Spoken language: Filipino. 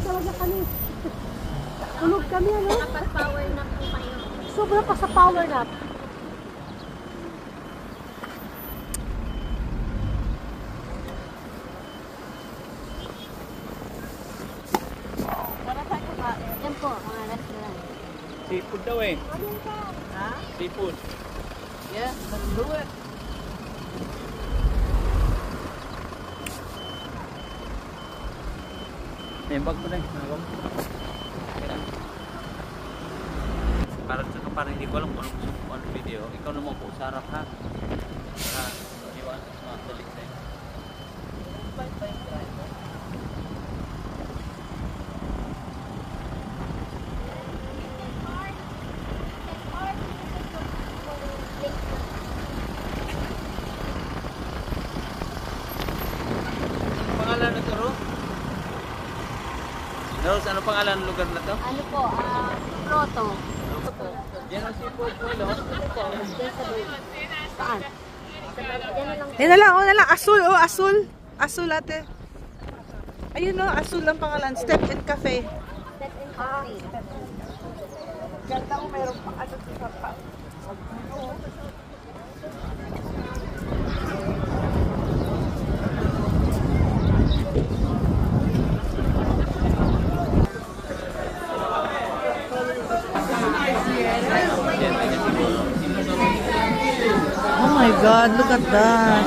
talaga kami. Tulog kami, ano? Power nap po kayo. Sobra pa sa power nap. Yan po, mga restaurant. Seafood daw eh. Ha? Seafood. Yeah, let's do it. Nembag ko na eh. Parang hindi ko alam kung anong video. Ikaw naman po, sa harap ha. Para iwan sa mga salik sa'yo. Pangalan na ito, Rose? Rose, ano pangalan ng lugar na to? Ano po, Proto. Yan ang seafood po, no? Saan? Yan na lang, oh, na lang. Asul, oh, asul. Asul, ate. Ayun, oh, asul ang pangalan. Step in Cafe. Step in coffee. Ganda ko meron pa ano sa pa. Oh my God, look at that.